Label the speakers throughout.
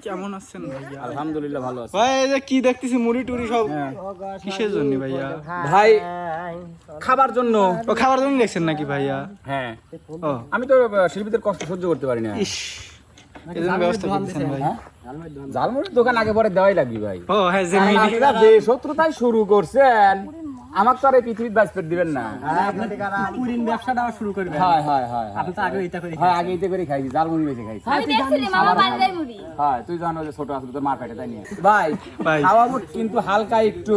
Speaker 1: কেমন আছেন ভাইয়া?
Speaker 2: আলহামদুলিল্লাহ ভালো আছি
Speaker 1: ভাই এই যে কি দেখতেছি মুড়ি টুড়ি সব কিসের জন্য ভাইয়া?
Speaker 2: ভাই খাবার জন্য।
Speaker 1: ও খাবার জন্য দেখছেন নাকি ভাইয়া?
Speaker 2: হ্যাঁ
Speaker 1: ও
Speaker 2: আমি তো শিল্পীদের কষ্ট সহ্য করতে পারি না।
Speaker 1: ইস এজন্য ব্যবস্থা করতেছেন ভাই।
Speaker 2: ঝালমুড়ির দোকান আগে পরে দেওয়াই লাগবে ভাই।
Speaker 1: ও হ্যাঁ যে
Speaker 2: আপনারা যে শত্রুতাই শুরু করছেন আমাকে তো আর এই পৃথিবীর বাঁচতে দিবেন না।
Speaker 3: পুরিন ব্যবসাটা শুরু করবে।
Speaker 2: হ্যাঁ হ্যাঁ হ্যাঁ
Speaker 3: আপনি তো আগে এটা করে
Speaker 2: হ্যাঁ আগে এটা করে খাইছি, ঝালমুড়ি বেশি খাইছি।
Speaker 4: আমি দেখছিলাম মামা বাড়ির মুড়ি।
Speaker 2: হ্যাঁ তুই জানো যে ছোট আসলে তোর মা পেটে তাই নিয়ে ভাই
Speaker 1: ভাই।
Speaker 2: খাওয়াবো কিন্তু হালকা একটু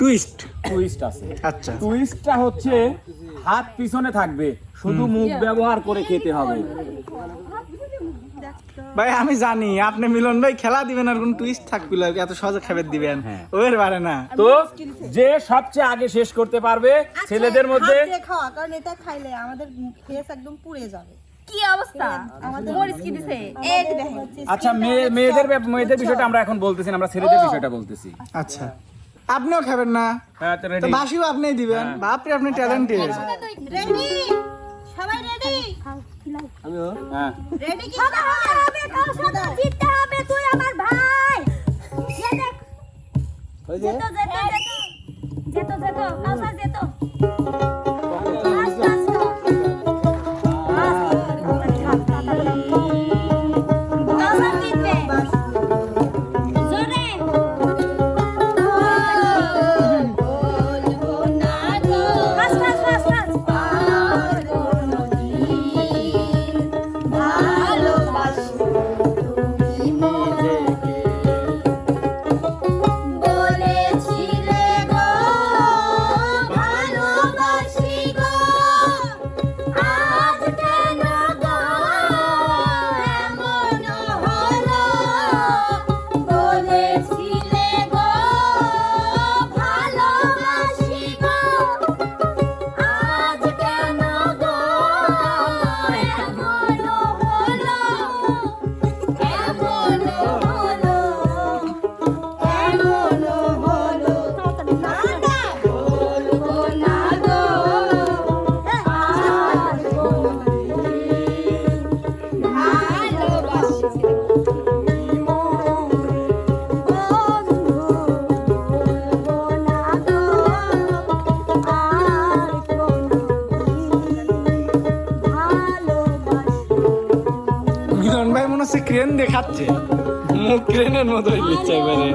Speaker 1: টুইস্ট
Speaker 2: আছে।
Speaker 1: আচ্ছা
Speaker 2: টুইস্টটা হচ্ছে হাত পিছনে থাকবে, শুধু মুখ ব্যবহার করে খেতে হবে।
Speaker 1: ভাই আমি জানি আপনি মিলন ভাই খেলা দিবেন আর কোন টুইস্ট থাকবে এত সহজে খাবার দিবেন ওর বারে না
Speaker 2: তো যে সবচেয়ে আগে শেষ করতে পারবে ছেলেদের মধ্যে
Speaker 5: খাওয়া, কারণ এটা খাইলে আমাদের ফেস একদম পুড়ে যাবে।
Speaker 4: কি অবস্থা? মরিচ কি দিছে? এই দেখেন।
Speaker 2: আচ্ছা মেয়েদের বিষয়টা আমরা এখন বলতেছি না, আমরা ছেলেদের বিষয়টা বলতেছি।
Speaker 1: আচ্ছা আপনিও খাবেন না
Speaker 2: হ্যাঁ তো
Speaker 1: তো
Speaker 2: রেডি।
Speaker 1: বাসিও আপনিই দিবেন বাপরে আপনি ট্যালেন্টেড
Speaker 5: রেডি? সবাই রেডি?
Speaker 2: হ্যাঁ
Speaker 5: রেডি কি?
Speaker 4: হবে হবে কাল সাথে জিততে হবে তুই আমার ভাই। এই দেখ।
Speaker 2: ওই যে
Speaker 4: যেত কাল সাথে যেত।
Speaker 1: মিলন ভাই মনে হচ্ছে ক্রেন দেখাচ্ছে মুখ ক্রেনের মতো হয়ে গেছে এবারে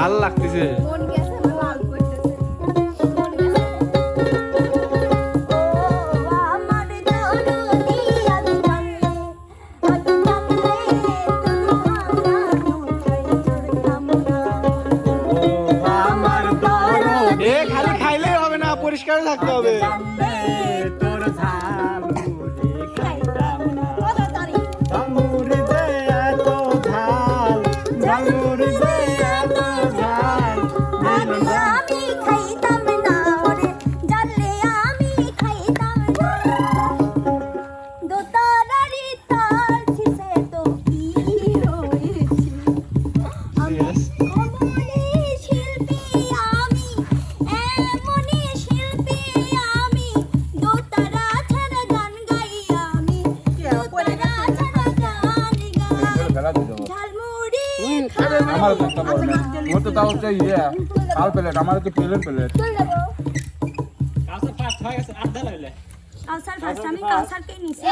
Speaker 1: ভাল লাগতেছে।
Speaker 4: মন গেছে লাল করতেছে মন গেছে ও আমার দরদি আমি জানলে
Speaker 2: আমার দরদ
Speaker 1: এ খালি খাইলেই হবে না, পরিষ্কার থাকতে হবে।
Speaker 2: জানলে তোর ঝাল মুড়ি খাইতাম না।
Speaker 4: তাড়াতাড়ি
Speaker 2: ঝালমুড়ি যে এত ঝাল, ঝালমুড়ি যে এত ঝাল,
Speaker 4: আমি খাইতাম না ওরে জানলে আমি খাইতাম না দোতারারি তার ছিসে তো কি হয়েছে আমি অমনি শিল্পী আমি এমনি শিল্পী আমি দোতারা ছাড়া গান গাই আমি দোতারা ছাড়া গান গাই
Speaker 2: ফেলা দিতে হবে।
Speaker 4: ঝালমুড়ি
Speaker 2: আমার কথা বল না, মোর তো তাও হচ্ছে ইয়ে খাল প্লেট, আমার তো প্লেট প্লেট।
Speaker 4: তুই দেবো
Speaker 3: কাছে ফাস্ট হয়ে গেছে আড্ডা লাইলে
Speaker 4: কাউসার ফার্স্ট আমি কাউসারকে নিছি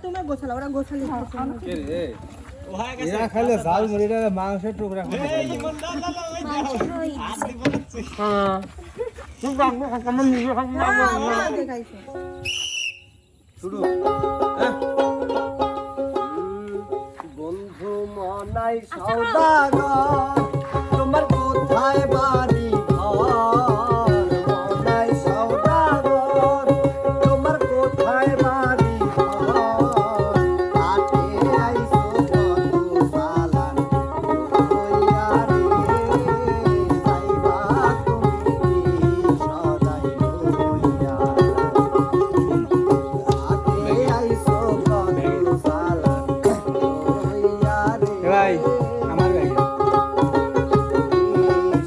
Speaker 5: তুমি গোছালো ওরা গোছালি
Speaker 3: ও হয়ে গেছে
Speaker 6: এরা খাইলে ঝাল মুড়িটা মাংসের টুকরা খাবে
Speaker 3: এই মন দাদা ওই আর দিব নাচ্ছি
Speaker 2: তুই জানবো আমার নিজে খাবো
Speaker 5: দেখাইছো
Speaker 6: বন্ধু মনাই সওদাগর তোমার কোথায় বাড়ি ঘর মনাই সওদাগর তোমার কোথায় বাড়ি ঘর আটে আইসো কত সালান কইয়া রে যাইবা তুমি সদাই কইয়া আটে আইসো কত সালান কইয়া রে
Speaker 1: ভাই আমার ভাই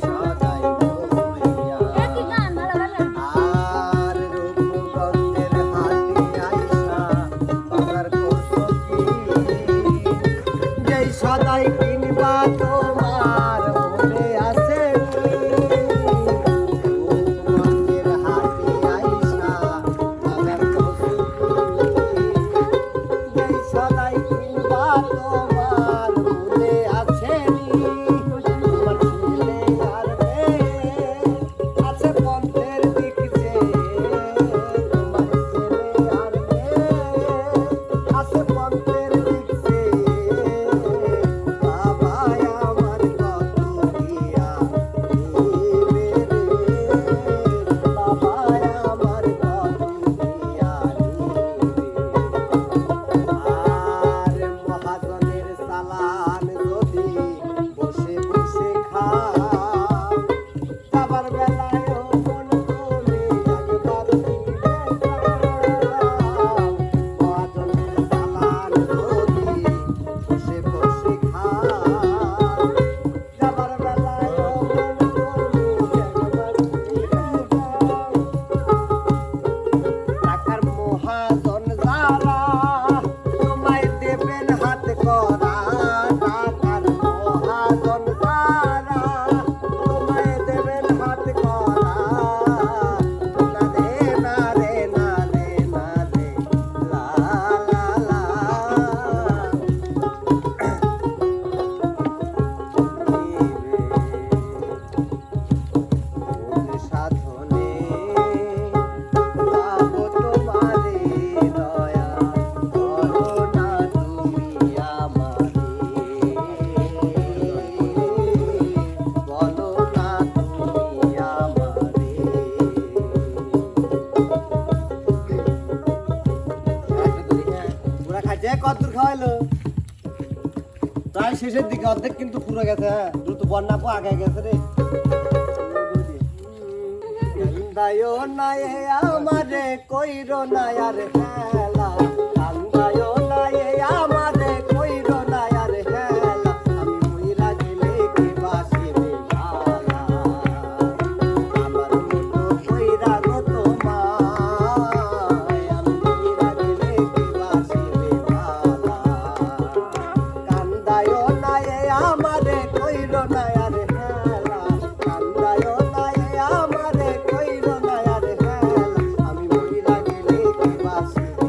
Speaker 6: সদাই কইয়া
Speaker 4: কি গান ভালো ভালো
Speaker 6: আর রূপগঞ্জের হাটে আইসা বাজার করছো কি যেই সদাই কিনবা তোমার মনে আছে রূপগঞ্জের হাটে আইসা বাজার করছো কি যেই সদাই কিনবা তোমার মনে আছে তোমার ছেলে আর মেয়ে আছে পন্থের দিক যে তোমার ছেলে আর মেয়ে আছে পন্থের দিক যে বাবা আমার কত দিয়া নিবে রে বাবা আমার কত দিয়া নিবে আর মহাজনের সালান যদি বসে বসে খাও খাবার বেলায় মন করে একবার ফিরে যাও মহাজনের সালান যদি বসে বসে খাও খাবার বেলায় মন করে একবার ফিরে যাও টাকার মহাজন যারা তোমায় দেবেন হাত করা টাকার মহাজন যারা তোমায় দেবেন হাত করা না রে না রে না রে না রে লা লা লা কোন সাধনে পাবো তোমারে দয়া করো না তুমি আমারে বলো না তুমি আমারে পুরা খাইছে কতদূর খাওয়াইলো প্রায় শেষের দিকে অর্ধেক কিন্তু পুরো গেছে হ্যাঁ দ্রুত বন্যা পো আগে গেছে রে কান্দায়ও না এ আমারে কইরো না আর হেলা কান্দায়ও না এ আমারে কইরো না আর হেলা আমি মইরা গেলে কি বাসিবে ভালা আমার মতো কইরা গো তোমায় আমি মইরা গেলে কি বাসিবে ভালা কান্দায়ও না এ আমারে কইরো না আর হেলা কান্দায়ও না এ আমারে কইরো না আর হেলা আমি মইরা গেলে কি বাসিবে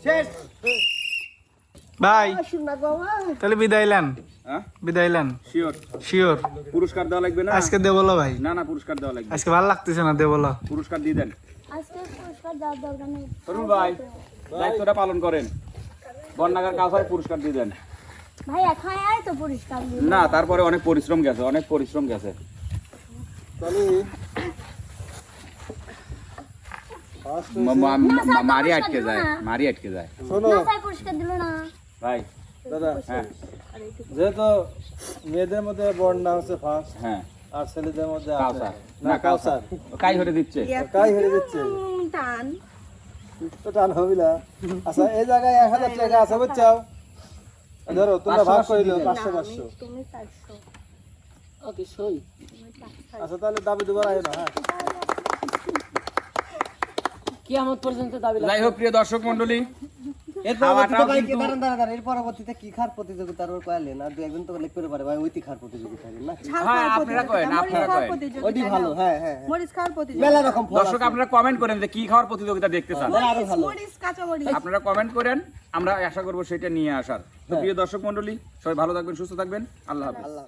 Speaker 6: শেষ
Speaker 1: ভাই
Speaker 6: শোনা গো আমার।
Speaker 1: তাহলে বিদায়লেন
Speaker 2: হ্যাঁ
Speaker 1: বিদায়লেন
Speaker 2: শিওর
Speaker 1: শিওর
Speaker 2: পুরস্কার দেওয়া লাগবে না
Speaker 1: আজকে দে বলো ভাই
Speaker 2: না না পুরস্কার দেওয়া লাগবে
Speaker 1: আজকে ভালো লাগতেছে না দে বলো
Speaker 2: পুরস্কার দিয়ে দেন
Speaker 4: আজকে পুরস্কার দেওয়ার দরকার নেই
Speaker 2: তরুণ ভাই দায়িত্বটা পালন করেন বন্যাগার কাউসার পুরস্কার দিয়ে দেন
Speaker 4: ভাই এখন আয় তো পুরস্কার দিই
Speaker 2: না তারপরে অনেক পরিশ্রম গেছে অনেক পরিশ্রম গেছে
Speaker 6: তাহলে
Speaker 2: মারি আটকে যায় মারি আটকে যায়
Speaker 6: শোনো
Speaker 4: না স্যার পুরস্কার দিল না
Speaker 2: ভাই
Speaker 6: দাদা
Speaker 2: হ্যাঁ
Speaker 6: যেহেতু মেয়েদের মধ্যে বন্যা হচ্ছে ফার্স্ট
Speaker 2: হ্যাঁ
Speaker 6: আর ছেলেদের মধ্যে
Speaker 2: কাউসার
Speaker 6: না কাউসার
Speaker 2: কাই হরে দিচ্ছে
Speaker 6: কাই হেরে দিচ্ছে
Speaker 5: টান
Speaker 6: তো টান হবি না আচ্ছা এই জায়গায় 1000 টাকা আছে বুঝছো ধরো তোমরা ভাগ করে দিও 500 500
Speaker 5: তুমি 400
Speaker 6: আচ্ছা তাহলে দাবি দুবার আয় না হ্যাঁ
Speaker 2: যাই হোক প্রিয় দর্শক মন্ডলী
Speaker 6: এর
Speaker 2: খাওয়াটাও
Speaker 6: পরবর্তীতে ভাই
Speaker 2: কিন্তু-
Speaker 6: দাঁড়ান এর পরবর্তীতে কি খার প্রতিযোগিতার ওর কয়ালে না দুই একদিন তো লিখতে পারে ভাই ওইটি খার প্রতিযোগিতা না
Speaker 2: হ্যাঁ আপনারা করেন আপনারা করেন
Speaker 6: ওইটি ভালো হ্যাঁ হ্যাঁ
Speaker 5: মরিচ খাওয়ার প্রতিযোগিতা
Speaker 6: মেলা রকম ফল
Speaker 2: দর্শক আপনারা কমেন্ট করেন যে কি খাওয়ার প্রতিযোগিতা দেখতে চান
Speaker 6: আরো ভালো
Speaker 5: মরিচ কাঁচা মরিচ
Speaker 2: আপনারা কমেন্ট করেন আমরা আশা করব সেটা নিয়ে আসার তো প্রিয় দর্শক মন্ডলী সবাই ভালো থাকবেন সুস্থ থাকবেন আল্লাহ হাফেজ
Speaker 6: আল্লাহ